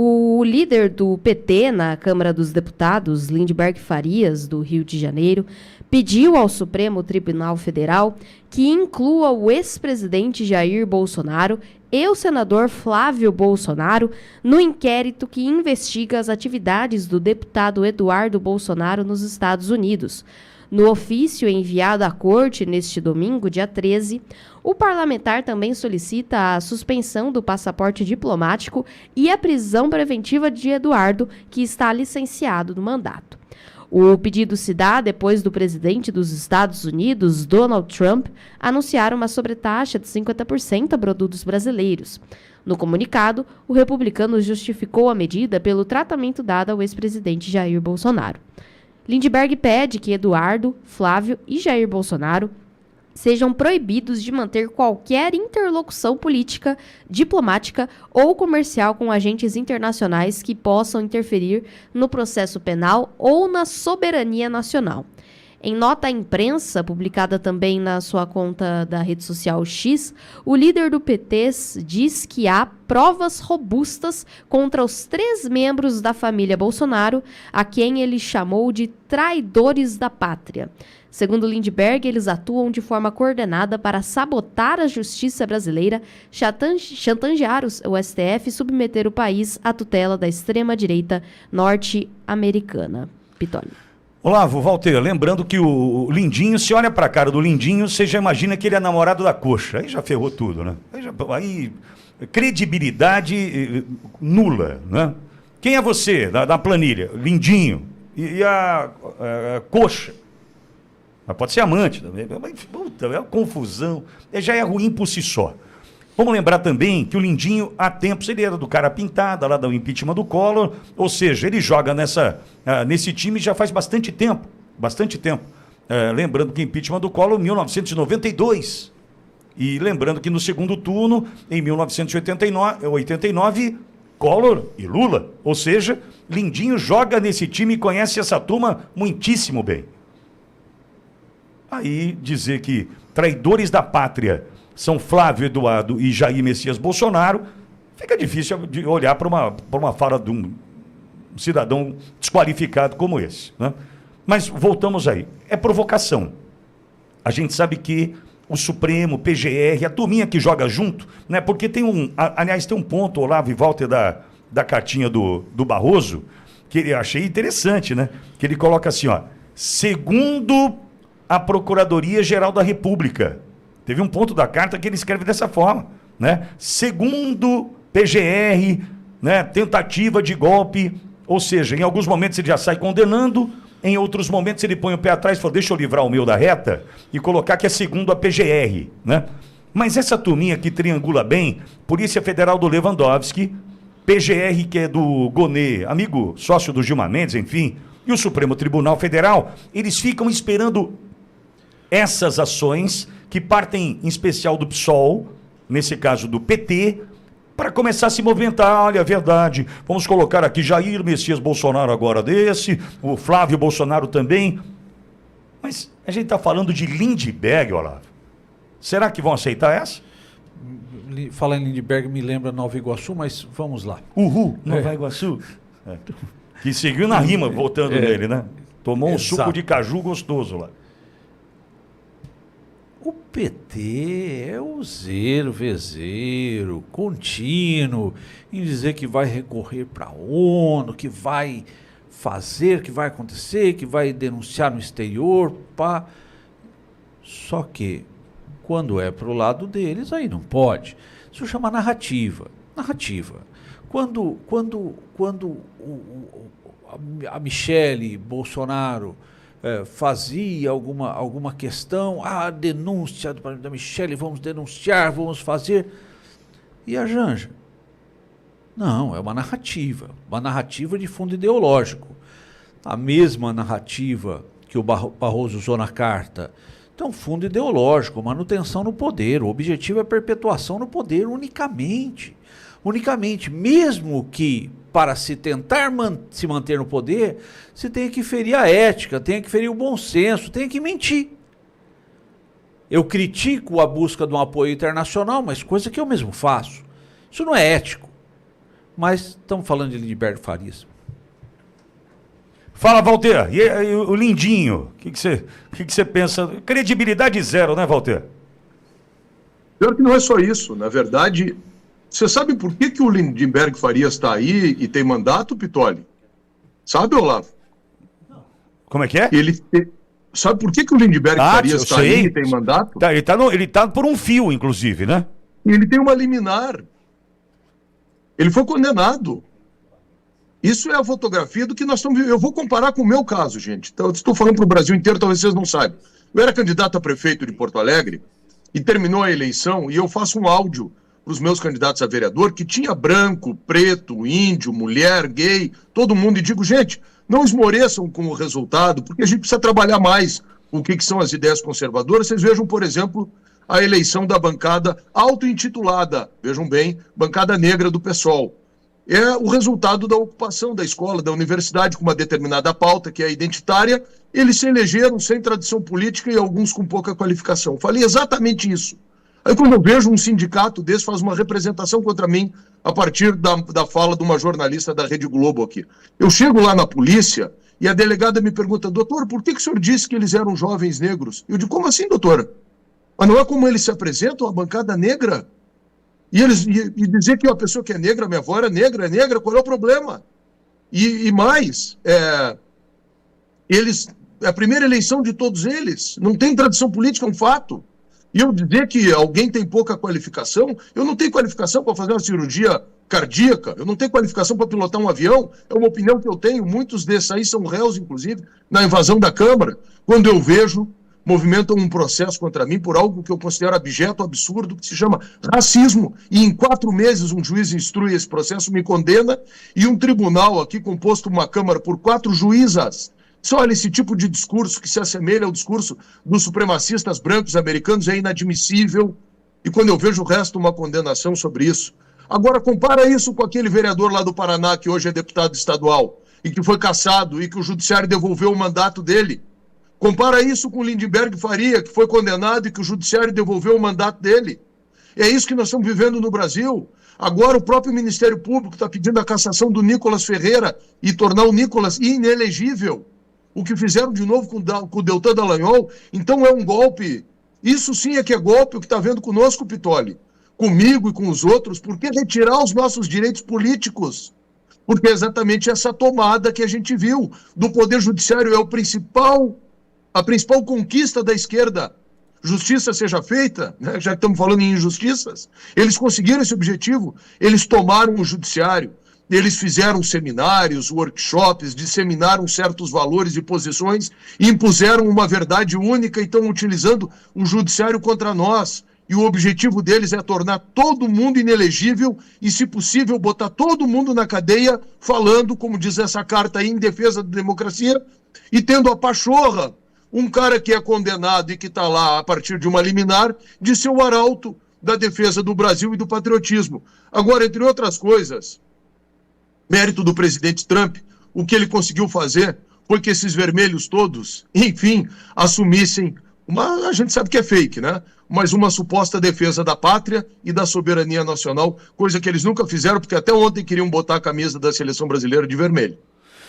O líder do PT na Câmara dos Deputados, Lindbergh Farias, do Rio de Janeiro, pediu ao Supremo Tribunal Federal que inclua o ex-presidente Jair Bolsonaro e o senador Flávio Bolsonaro no inquérito que investiga as atividades do deputado Eduardo Bolsonaro nos Estados Unidos. No ofício enviado à Corte neste domingo, dia 13, o parlamentar também solicita a suspensão do passaporte diplomático e a prisão preventiva de Eduardo, que está licenciado do mandato. O pedido se dá depois do presidente dos Estados Unidos, Donald Trump, anunciar uma sobretaxa de 50% a produtos brasileiros. No comunicado, o republicano justificou a medida pelo tratamento dado ao ex-presidente Jair Bolsonaro. Lindbergh pede que Eduardo, Flávio e Jair Bolsonaro sejam proibidos de manter qualquer interlocução política, diplomática ou comercial com agentes internacionais que possam interferir no processo penal ou na soberania nacional. Em nota à imprensa, publicada também na sua conta da rede social X, o líder do PT diz que há provas robustas contra os 3 membros da família Bolsonaro, a quem ele chamou de traidores da pátria. Segundo Lindbergh, eles atuam de forma coordenada para sabotar a justiça brasileira, chantagear o STF e submeter o país à tutela da extrema-direita norte-americana. Pitoli. Olavo, Walter, lembrando que o Lindinho, se olha pra cara do Lindinho, você já imagina que ele é namorado da Coxa. Aí já ferrou tudo, né? Aí credibilidade nula, né? Quem é você da planilha? Lindinho. E a Coxa? Mas pode ser amante também. Puta, é uma confusão. Já é ruim por si só. Vamos lembrar também que o Lindinho, há tempos, ele era do cara pintada, lá do impeachment do Collor, ou seja, ele joga nesse time já faz bastante tempo. Lembrando que o impeachment do Collor, em 1992. E lembrando que no segundo turno, em 1989, Collor e Lula. Ou seja, Lindinho joga nesse time e conhece essa turma muitíssimo bem. Aí dizer que traidores da pátria são Flávio Eduardo e Jair Messias Bolsonaro, fica difícil de olhar para uma fala de um cidadão desqualificado como esse, né? Mas voltamos aí. É provocação. A gente sabe que o Supremo, PGR, a turminha que joga junto, né? Porque tem um ponto, Olavo e Walter, da cartinha do Barroso, que eu achei interessante, né? Que ele coloca assim, ó, segundo a Procuradoria-Geral da República. Teve um ponto da carta que ele escreve dessa forma, né? Segundo PGR, né? Tentativa de golpe, ou seja, em alguns momentos ele já sai condenando, em outros momentos ele põe o pé atrás e fala, deixa eu livrar o meu da reta e colocar que é segundo a PGR, né? Mas essa turminha que triangula bem, Polícia Federal do Lewandowski, PGR que é do Gonê, amigo sócio do Gilmar Mendes, enfim, e o Supremo Tribunal Federal, eles ficam esperando essas ações que partem em especial do PSOL, nesse caso do PT, para começar a se movimentar. Olha, é verdade, vamos colocar aqui Jair Messias Bolsonaro agora o Flávio Bolsonaro também. Mas a gente está falando de Lindbergh, Olavo. Será que vão aceitar essa? Falar em Lindbergh me lembra Nova Iguaçu, mas vamos lá. Nova Iguaçu. Que seguiu na rima, voltando nele, né? Tomou um suco de caju gostoso lá. O PT é o zero, vezeiro, contínuo, em dizer que vai recorrer para a ONU, que vai fazer, que vai acontecer, que vai denunciar no exterior, pá. Só que, quando é para o lado deles, aí não pode. Isso chama narrativa. Quando a Michele Bolsonaro fazia alguma questão, a denúncia da Michele, vamos denunciar, vamos fazer. E a Janja? Não, é uma narrativa de fundo ideológico. A mesma narrativa que o Barroso usou na carta. Então, fundo ideológico, manutenção no poder. O objetivo é perpetuação no poder unicamente. Mesmo que para se tentar se manter no poder, se tenha que ferir a ética, tenha que ferir o bom senso, tenha que mentir. Eu critico a busca de um apoio internacional, mas coisa que eu mesmo faço. Isso não é ético. Mas estamos falando de Lindbergh Farias. Fala, Walter. E o Lindinho? O que você pensa? Credibilidade zero, né, Walter? Pior que não é só isso. Na verdade, você sabe por que o Lindbergh Farias está aí e tem mandato, Pitoli? Sabe, Olavo? Como é que é? Sabe por que o Lindbergh Farias está aí e tem mandato? Ele tá por um fio, inclusive, né? Ele tem uma liminar. Ele foi condenado. Isso é a fotografia do que nós estamos vivendo. Eu vou comparar com o meu caso, gente. Então, eu estou falando para o Brasil inteiro, talvez vocês não saibam. Eu era candidato a prefeito de Porto Alegre e terminou a eleição e eu faço um áudio para os meus candidatos a vereador que tinha branco, preto, índio, mulher, gay, todo mundo. E digo, gente, não esmoreçam com o resultado, porque a gente precisa trabalhar mais o que são as ideias conservadoras. Vocês vejam, por exemplo, a eleição da bancada auto-intitulada, vejam bem, bancada negra do PSOL. É o resultado da ocupação da escola, da universidade, com uma determinada pauta, que é identitária. Eles se elegeram sem tradição política e alguns com pouca qualificação. Falei exatamente isso. Aí quando eu vejo um sindicato desse, faz uma representação contra mim a partir da fala de uma jornalista da Rede Globo aqui. Eu chego lá na polícia e a delegada me pergunta, doutor, por que o senhor disse que eles eram jovens negros? Eu digo, como assim, doutora? Mas não é como eles se apresentam, a bancada negra? E dizer que uma pessoa que é negra, minha avó é negra, qual é o problema? E mais, é a primeira eleição de todos eles, não tem tradição política, é um fato. E eu dizer que alguém tem pouca qualificação, eu não tenho qualificação para fazer uma cirurgia cardíaca, eu não tenho qualificação para pilotar um avião, é uma opinião que eu tenho, muitos desses aí são réus, inclusive, na invasão da Câmara, quando eu vejo movimentam um processo contra mim por algo que eu considero abjeto, absurdo, que se chama racismo. E em 4 meses um juiz instrui esse processo, me condena, e um tribunal aqui, composto uma Câmara por 4 juízas, só olha, esse tipo de discurso que se assemelha ao discurso dos supremacistas brancos americanos é inadmissível. E quando eu vejo o resto, uma condenação sobre isso. Agora, compara isso com aquele vereador lá do Paraná, que hoje é deputado estadual, e que foi cassado, e que o judiciário devolveu o mandato dele. Compara isso com o Lindbergh Faria, que foi condenado e que o judiciário devolveu o mandato dele. É isso que nós estamos vivendo no Brasil. Agora o próprio Ministério Público está pedindo a cassação do Nicolas Ferreira e tornar o Nicolas inelegível. O que fizeram de novo com o Deltan Dallagnol. Então é um golpe. Isso sim é que é golpe, o que está vendo conosco, Pitoli. Comigo e com os outros. Por que retirar os nossos direitos políticos? Porque é exatamente essa tomada que a gente viu do Poder Judiciário é a principal conquista da esquerda. Justiça seja feita, né? Já que estamos falando em injustiças, eles conseguiram esse objetivo, eles tomaram o judiciário, eles fizeram seminários, workshops, disseminaram certos valores e posições, e impuseram uma verdade única e estão utilizando o judiciário contra nós. E o objetivo deles é tornar todo mundo inelegível e, se possível, botar todo mundo na cadeia, falando, como diz essa carta aí, em defesa da democracia, e tendo a pachorra um cara que é condenado e que está lá a partir de uma liminar, de ser o arauto da defesa do Brasil e do patriotismo. Agora, entre outras coisas, mérito do presidente Trump, o que ele conseguiu fazer foi que esses vermelhos todos, enfim, assumissem a gente sabe que é fake, né? Mas uma suposta defesa da pátria e da soberania nacional, coisa que eles nunca fizeram, porque até ontem queriam botar a camisa da seleção brasileira de vermelho.